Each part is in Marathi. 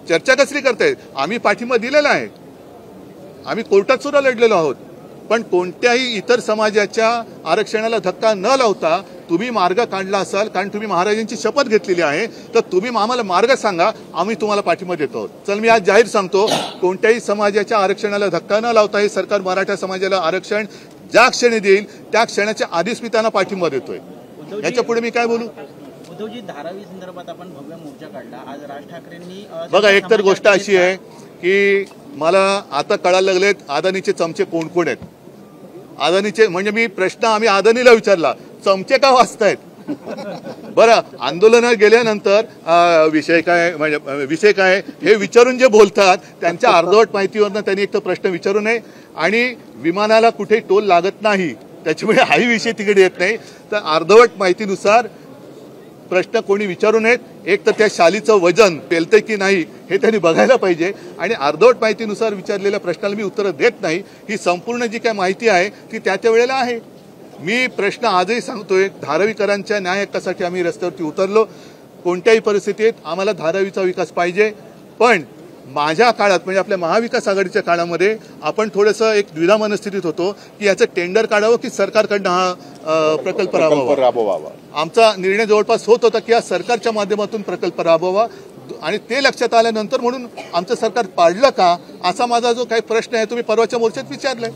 चर्चा कसली करतायत? आम्ही पाठिंबा दिलेला आहे, आम्ही कोर्टात सुद्धा लढलेलो आहोत, पण कोणत्याही इतर समाजाच्या आरक्षणाला धक्का न लावता तुम्ही मार्ग काढला असाल, कारण तुम्ही महाराजांची शपथ घेतलेली आहे, तर तुम्ही आम्हाला मार्ग सांगा, आम्ही तुम्हाला पाठिंबा देतो. चल मी आज जाहीर सांगतो, कोणत्याही समाजाच्या आरक्षणाला धक्का न लावता हे सरकार मराठा समाजाला आरक्षण ज्या क्षणी देईल त्या क्षणाच्या आधीच मी त्यांना पाठिंबा देतोय. याच्या पुढे मी काय बोलू? उद्धवजी, धारावी संदर्भात आपण भव्य मोर्चा काढला आज राज ठाकरेंनी. बघा, एकतर गोष्ट अशी आहे की मला आता कळायला लागलेत अदानीचे चमचे कोण कोण आहेत. अदानीचे म्हणजे मी प्रश्न आम्ही अदानीला विचारला, चमचे का वाचतायत? बरं, आंदोलनात गेल्यानंतर विषय काय हे विचारून जे बोलतात त्यांच्या अर्धवट माहितीवरनं त्यांनी एक तर प्रश्न विचारू नये, आणि विमानाला कुठे टोल लागत नाही त्याच्यामुळे हाही विषय तिकडे येत नाही. तर अर्धवट माहितीनुसार प्रश्न कोणी विचारू नयेत. एक तर त्या शालीचं वजन पेलतंय की नाही हे त्यांनी बघायला पाहिजे, आणि अर्धवट माहितीनुसार विचारलेल्या प्रश्नाला मी उत्तरं देत नाही. ही संपूर्ण जी काय माहिती आहे ती त्या वेळेला आहे. मी प्रश्न आजही सांगतोय, धारावीकरांच्या न्याय हक्कासाठी आम्ही रस्त्यावरती उतरलो. कोणत्याही परिस्थितीत आम्हाला धारावीचा विकास पाहिजे, पण माझ्या काळात म्हणजे आपल्या महाविकास आघाडीच्या काळामध्ये आपण थोडंसं एक द्विधा मनस्थितीत होतो की याचं टेंडर काढावं की सरकारकडनं हा प्रकल्प राबवावा. आमचा निर्णय जवळपास होत होता की या सरकारच्या माध्यमातून प्रकल्प राबवावा, आणि ते लक्षात आल्यानंतर म्हणून आमचं सरकार पाडलं का असा माझा जो काही प्रश्न आहे तो मी परवाच्या मोर्चात विचारलाय.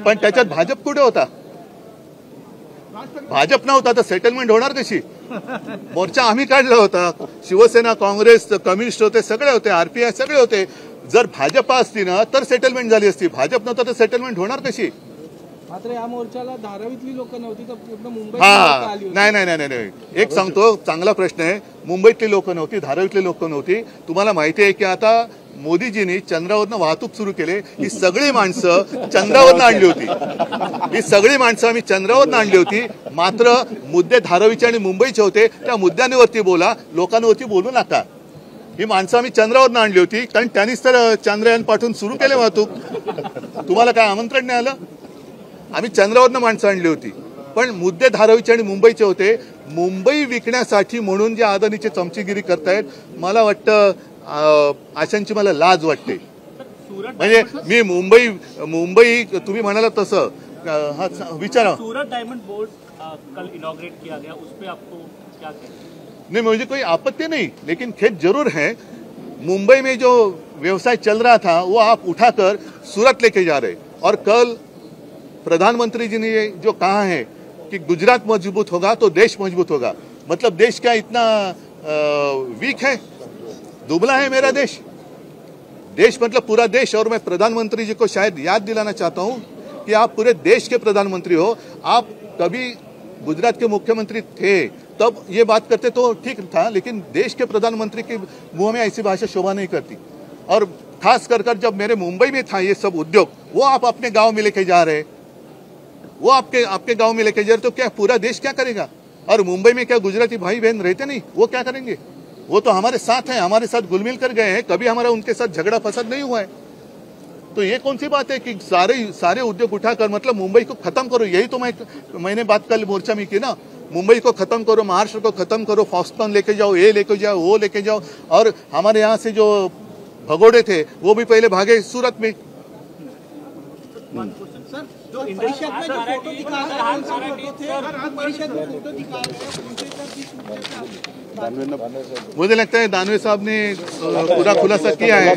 पण त्याच्यात भाजप कुठे होता? भाजप नव्हता तर सेटलमेंट होणार कशी? मोर्चा आम्ही काढला होता, शिवसेना, काँग्रेस, कम्युनिस्ट होते, सगळे होते, आरपीआय सगळे होते. जर भाजप असती ना तर सेटलमेंट झाली असती, भाजप नव्हता तर सेटलमेंट होणार कशी? मात्र या मोर्चाला धारावीतली लोक नव्हती तर पूर्ण मुंबई. नाही, एक सांगतो, चांगला प्रश्न आहे. मुंबईतली लोक नव्हती, धारावीतली लोक नव्हती. तुम्हाला माहिती आहे की आता मोदीजींनी चंद्रावरनं वाहतूक सुरू केले. ही सगळी माणसं चंद्रावरनं आणली होती, ही सगळी माणसं आम्ही चंद्रावरनं आणली होती. मात्र मुद्दे धारावीचे आणि मुंबईचे होते, त्या मुद्द्यांवरती बोला, लोकांवरती बोलू नका. ही माणसं आम्ही चंद्रावरनं आणली होती, कारण त्यांनीच तर चंद्रयान पाठवून सुरू केले वाहतूक. तुम्हाला काय आमंत्रण नाही आलं? आम्ही चंद्रावरनं माणसं आणली होती, पण मुद्दे धारावीचे आणि मुंबईचे होते. मुंबई विकण्यासाठी म्हणून जे अदानीची चमचीगिरी करतायत, मला वाटतं अशांची मला लाज वाटते. म्हणजे मी मुंबई तुम्ही म्हणाला तसं विचारा. सूरत डायमंड बोर्ड कल इनॉग्रेट किया गया, उस पे आपको क्या कहना? नहीं, मुझे कोई आपत्ति नहीं, लेकिन खेद जरूर है मुंबई में जो व्यवसाय चल रहा था वो आप उठाकर सूरत लेके जा रहे. और कल प्रधानमंत्री जी ने जो कहा है कि गुजरात मजबूत होगा तो देश मजबूत होगा, मतलब देश क्या इतना वीक है, दुबला है मेरा देश? देश मतलब पूरा देश. और मैं प्रधानमंत्री जी को शायद याद दिलाना चाहता हूं कि आप पूरे देश के प्रधानमंत्री हो. आप कभी गुजरात के मुख्यमंत्री थे तब ये बात करते तो ठीक था, लेकिन देश के प्रधानमंत्री के मुंह में ऐसी भाषा शोभा नहीं करती. और खास कर जब मेरे मुंबई में था ये सब उद्योग, वो आप अपने गांव में लेके जा रहे, वो आपके गांव में लेके जा रहे, तो क्या पूरा देश क्या करेगा? और मुंबई में क्या गुजराती भाई बहन रहते नहीं? वो क्या करेंगे? वो तो हमारे साथ हैं, हमारे साथ घुल-मिल कर गए हैं, कभी हमारा उनके साथ झगड़ा फसाद नहीं हुआ है. तो ये कौन सी बात है कि सारे उद्योग उठाकर, मतलब मुंबई को खत्म करो. यही तो मैंने बात कल मोर्चा में की ना, मुंबई को खत्म करो, महाराष्ट्र को खत्म करो, फॉक्सकॉन लेके जाओ, ये लेके जाओ, वो लेके जाओ. और हमारे यहाँ से जो भगोड़े थे वो भी पहले भागे सूरत में. सर, जो परिषद में जो फोटो दिखा रहे मुझे लगता है दानवे साहब ने पूरा खुलासा किया है.